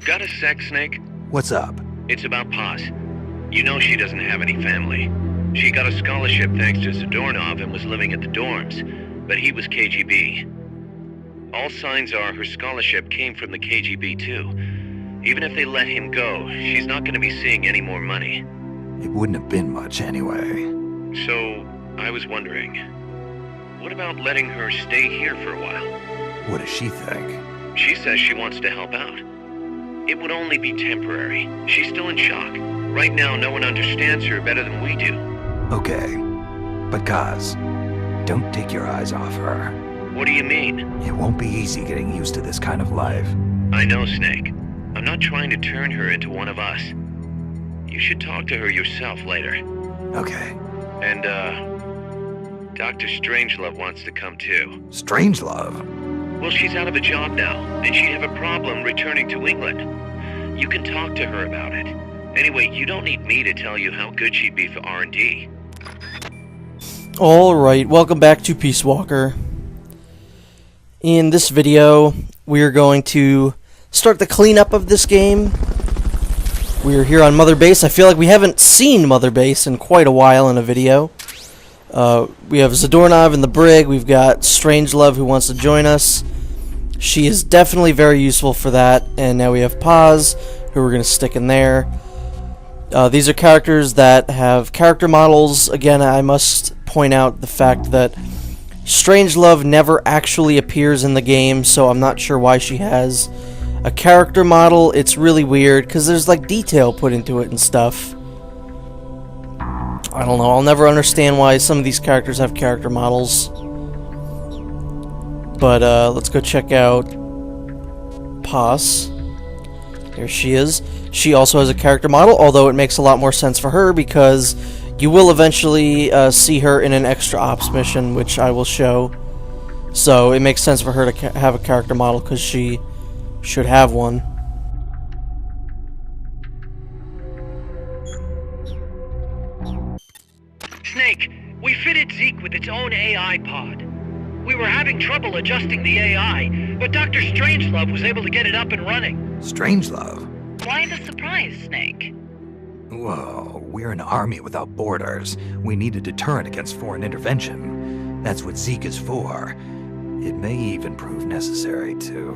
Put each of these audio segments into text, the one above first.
Got a sec, Snake? What's up? It's about Paz. You know she doesn't have any family. She got a scholarship thanks to Zadornov and was living at the dorms, but he was KGB. All signs are her scholarship came from the KGB too. Even if they let him go, she's not going to be seeing any more money. It wouldn't have been much anyway. So, I was wondering, what about letting her stay here for a while? What does she think? She says she wants to help out. It would only be temporary. She's still in shock. Right now, no one understands her better than we do. Okay. But Kaz, don't take your eyes off her. What do you mean? It won't be easy getting used to this kind of life. I know, Snake. I'm not trying to turn her into one of us. You should talk to her yourself later. Okay. And, Dr. Strangelove wants to come too. Strangelove? Well, she's out of a job now, and she'd have a problem returning to England. You can talk to her about it. Anyway, you don't need me to tell you how good she'd be for R&D. Alright, welcome back to Peace Walker. In this video, we are going to start the cleanup of this game. We are here on Mother Base. I feel like we haven't seen Mother Base in quite a while in a video. We have Zadornov in the brig. We've got Strangelove who wants to join us. She is definitely very useful for that. And now we have Paz, who we're going to stick in there. These are characters that have character models. Again, I must point out the fact that Strangelove never actually appears in the game, so I'm not sure why she has a character model. It's really weird, because there's like detail put into it and stuff. I don't know, I'll never understand why some of these characters have character models. But let's go check out Paz. There she is. She also has a character model, although it makes a lot more sense for her because you will eventually see her in an extra ops mission, which I will show. So it makes sense for her to have a character model because she should have one. Snake, we fitted Zeke with its own AI pod. We were having trouble adjusting the AI, but Dr. Strangelove was able to get it up and running. Strangelove? Why the surprise, Snake? Whoa, we're an army without borders. We need a deterrent against foreign intervention. That's what Zeke is for. It may even prove necessary, too.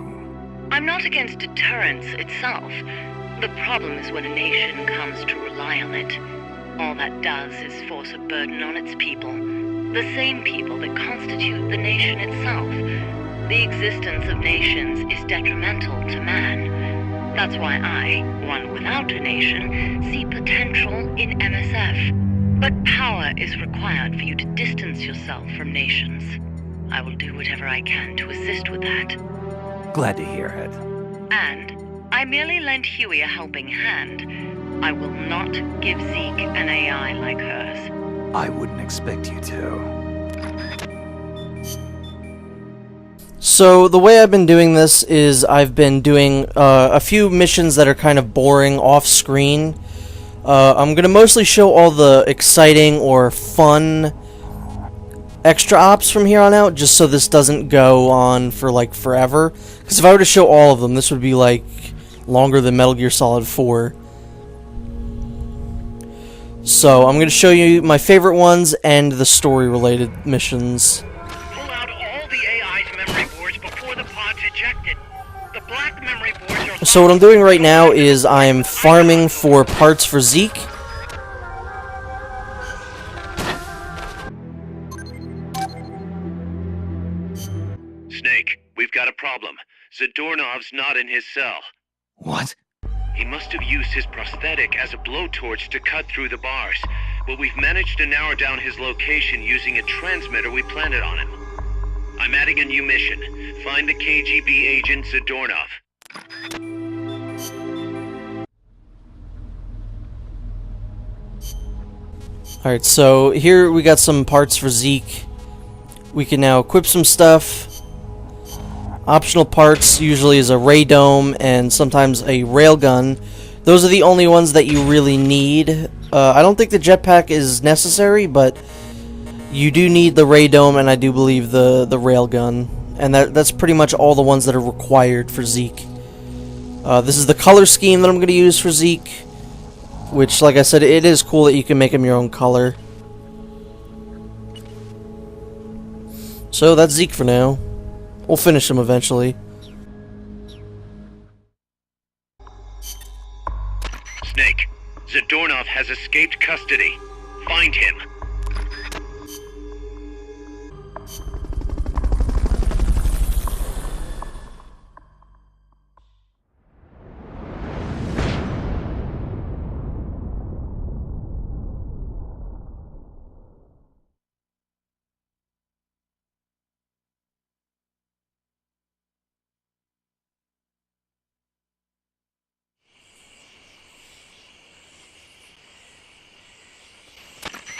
I'm not against deterrence itself. The problem is when a nation comes to rely on it. All that does is force a burden on its people. The same people that constitute the nation itself. The existence of nations is detrimental to man. That's why I, one without a nation, see potential in MSF. But power is required for you to distance yourself from nations. I will do whatever I can to assist with that. Glad to hear it. And I merely lent Huey a helping hand. I will not give Zeke an AI like hers. I wouldn't expect you to. So the way I've been doing this is I've been doing a few missions that are kind of boring off screen. I'm going to mostly show all the exciting or fun extra ops from here on out, just so this doesn't go on for like forever. Because if I were to show all of them, this would be like longer than Metal Gear Solid 4. So I'm going to show you my favorite ones and the story related missions. Pull out all the AI's memory boards before the pod's ejected. The black memory boards are... So what I'm doing right now is I'm farming for parts for Zeke. Snake, we've got a problem. Zadornov's not in his cell. What? He must have used his prosthetic as a blowtorch to cut through the bars, but we've managed to narrow down his location using a transmitter we planted on him. I'm adding a new mission. Find the KGB agent Zadornov. Alright, so here we got some parts for Zeke. We can now equip some stuff. Optional parts usually is a ray dome and sometimes a railgun. Those are the only ones that you really need. I don't think the jetpack is necessary, but you do need the ray dome and I do believe the railgun. And that's pretty much all the ones that are required for Zeke. This is the color scheme that I'm going to use for Zeke, which, like I said, it is cool that you can make him your own color. So that's Zeke for now. We'll finish him eventually. Snake, Zadornov has escaped custody. Find him.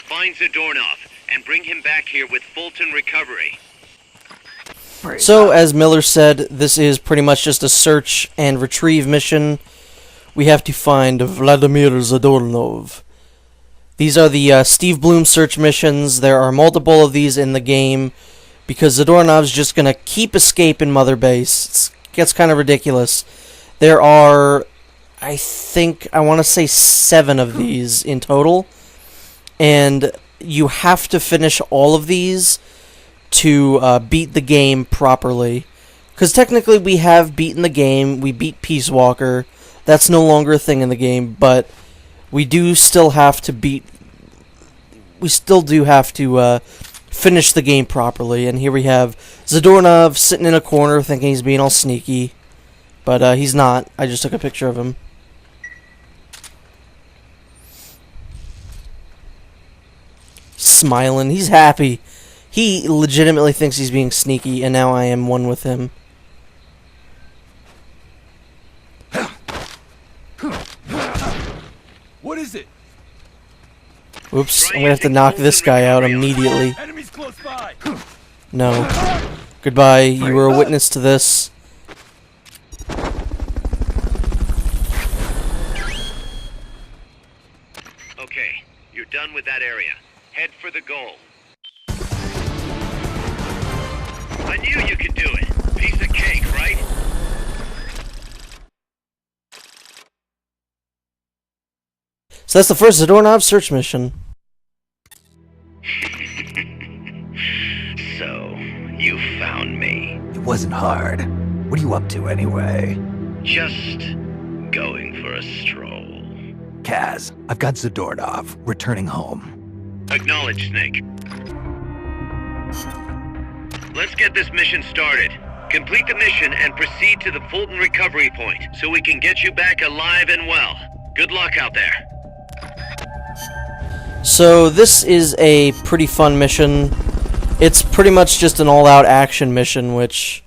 Find Zadornov and bring him back here with Fulton recovery. So, as Miller said, this is pretty much just a search and retrieve mission. We have to find Vladimir Zadornov. These are the Steve Bloom search missions. There are multiple of these in the game because Zadornov's just going to keep escaping Mother Base. It gets kind of ridiculous. There are, I want to say 7 of these in total. And you have to finish all of these to beat the game properly. Because technically we have beaten the game. We beat Peace Walker. That's no longer a thing in the game. But we do still have to beat... We still do have to finish the game properly. And here we have Zadornov sitting in a corner thinking he's being all sneaky. But he's not. I just took a picture of him. Smiling. He's happy. He legitimately thinks he's being sneaky, and now I am one with him. What is it? Oops, I'm gonna have to knock this guy out immediately. Enemies close by. No. Goodbye, you were a witness to this. Okay, you're done with that area. Head for the goal. I knew you could do it. Piece of cake, right? So that's the first Zadornov search mission. So, you found me. It wasn't hard. What are you up to anyway? Just going for a stroll. Kaz, I've got Zadornov returning home. Acknowledge, Snake. Let's get this mission started. Complete the mission and proceed to the Fulton recovery point so we can get you back alive and well. Good luck out there. So this is a pretty fun mission. It's pretty much just an all-out action mission, which,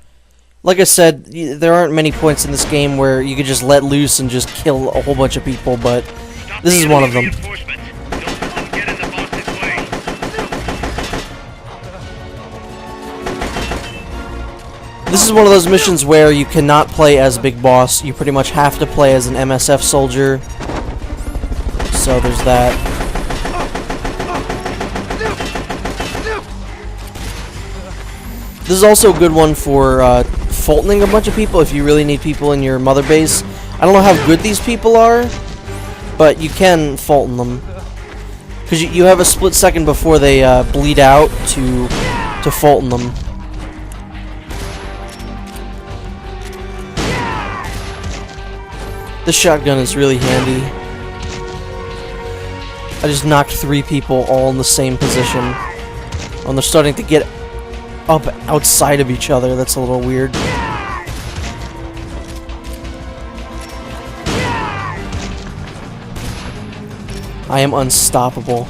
like I said, there aren't many points in this game where you could just let loose and just kill a whole bunch of people, but this is one of them. This is one of those missions where you cannot play as Big Boss. You pretty much have to play as an MSF soldier. So there's that. This is also a good one for Fultoning a bunch of people if you really need people in your mother base. I don't know how good these people are, but you can Fulton them. Because you have a split second before they bleed out to Fulton them. This shotgun is really handy. I just knocked 3 people all in the same position. And they're starting to get up outside of each other. That's a little weird. I am unstoppable.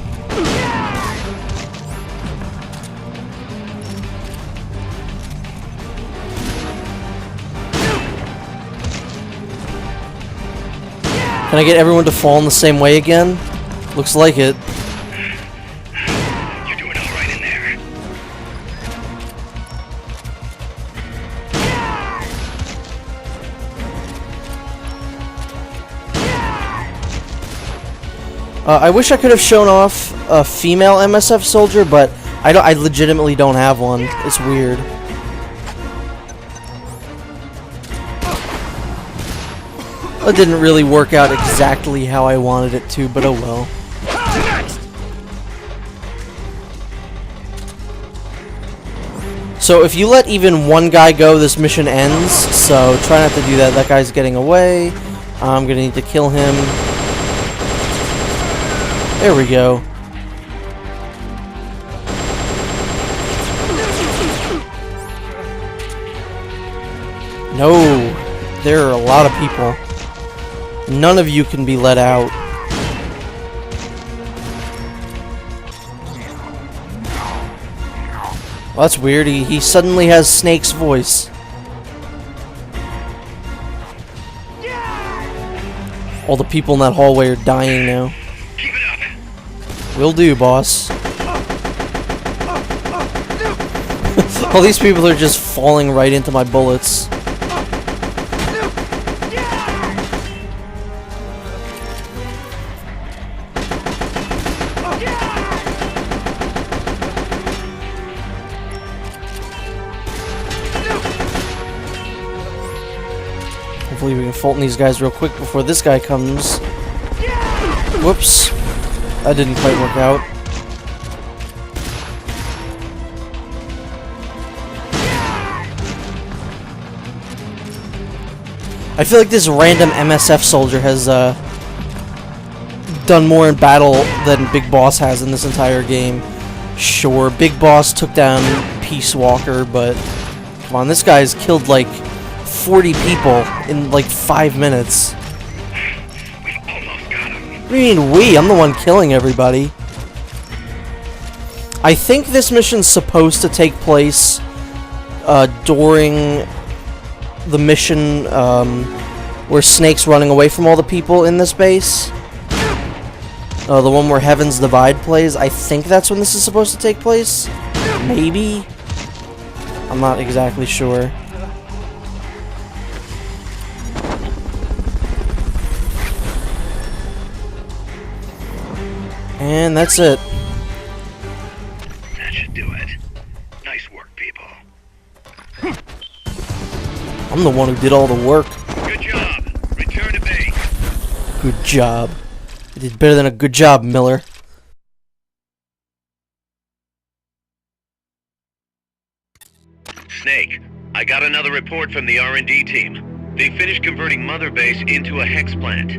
Can I get everyone to fall in the same way again? Looks like it. You're doing all right in there. I wish I could have shown off a female MSF soldier, but I legitimately don't have one. It's weird. It didn't really work out exactly how I wanted it to, but oh well. So if you let even one guy go, this mission ends, so try not to do that. That guy's getting away. I'm gonna need to kill him. There we go. No, there are a lot of people. None of you can be let out. Well, that's weird. He suddenly has Snake's voice. All the people in that hallway are dying now. Keep it up. Will do, boss. All these people are just falling right into my bullets. Hopefully we can Fulton these guys real quick before this guy comes. Whoops. That didn't quite work out. I feel like this random MSF soldier has done more in battle than Big Boss has in this entire game. Sure, Big Boss took down Peace Walker, but come on, this guy's killed like 40 people in like 5 minutes. We've almost got him. What do you mean we? I'm the one killing everybody. I think this mission's supposed to take place during the mission where Snake's running away from all the people in this base. The one where Heaven's Divide plays. I think that's when this is supposed to take place. Maybe? I'm not exactly sure. And that's it. That should do it. Nice work, people. I'm the one who did all the work. Good job. Return to base. Good job. You did better than a good job, Miller. Snake, I got another report from the R&D team. They finished converting Mother Base into a hex plant.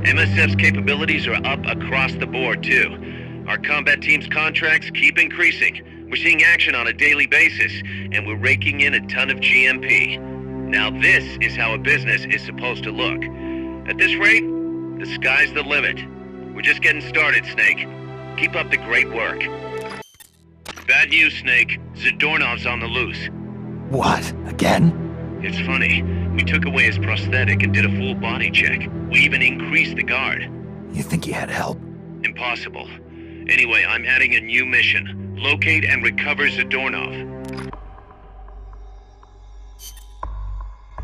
MSF's capabilities are up across the board, too. Our combat team's contracts keep increasing. We're seeing action on a daily basis, and we're raking in a ton of GMP. Now this is how a business is supposed to look. At this rate, the sky's the limit. We're just getting started, Snake. Keep up the great work. Bad news, Snake. Zadornov's on the loose. What? Again? It's funny. We took away his prosthetic and did a full body check. We even increased the guard. You think he had help? Impossible. Anyway, I'm adding a new mission. Locate and recover Zadornov.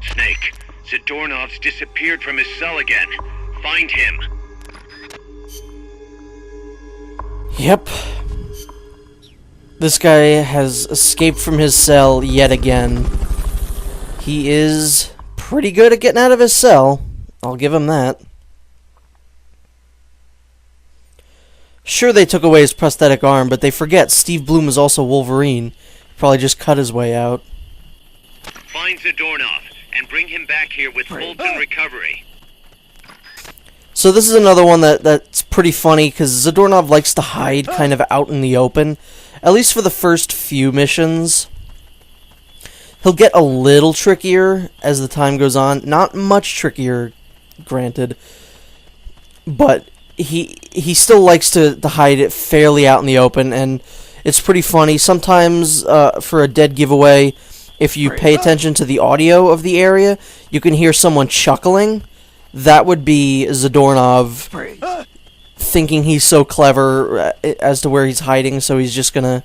Snake, Zadornov's disappeared from his cell again. Find him. Yep. This guy has escaped from his cell yet again. He is pretty good at getting out of his cell. I'll give him that. Sure, they took away his prosthetic arm, but they forget Steve Bloom is also Wolverine. He probably just cut his way out. Find Zadornov and bring him back here with Fulton recovery. So this is another one that's pretty funny, because Zadornov likes to hide kind of out in the open, at least for the first few missions. He'll get a little trickier as the time goes on. Not much trickier, granted, but he still likes to hide it fairly out in the open, and it's pretty funny. Sometimes, for a dead giveaway, if you pay attention to the audio of the area, you can hear someone chuckling. That would be Zadornov thinking he's so clever as to where he's hiding, so he's just gonna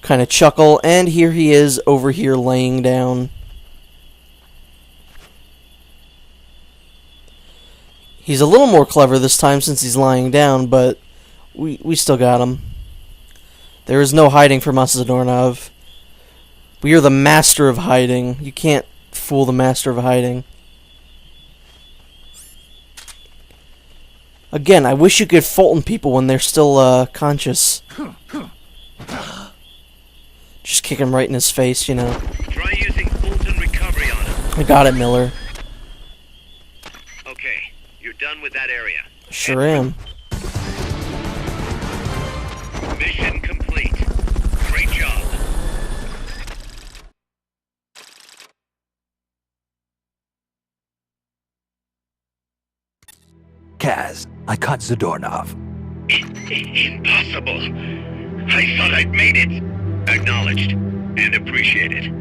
kind of chuckle, and here he is over here laying down. He's a little more clever this time since he's lying down, but we still got him. There is no hiding from us, Zadornov. We are the master of hiding. You can't fool the master of hiding. Again, I wish you could Fulton people when they're still conscious. Just kick him right in his face, you know. Try using Fulton recovery on him. I got it, Miller. Okay, you're done with that area. Sure am. Mission complete. Great job. Kaz, I caught Zadornov. Impossible. I thought I'd made it. Acknowledged and appreciated.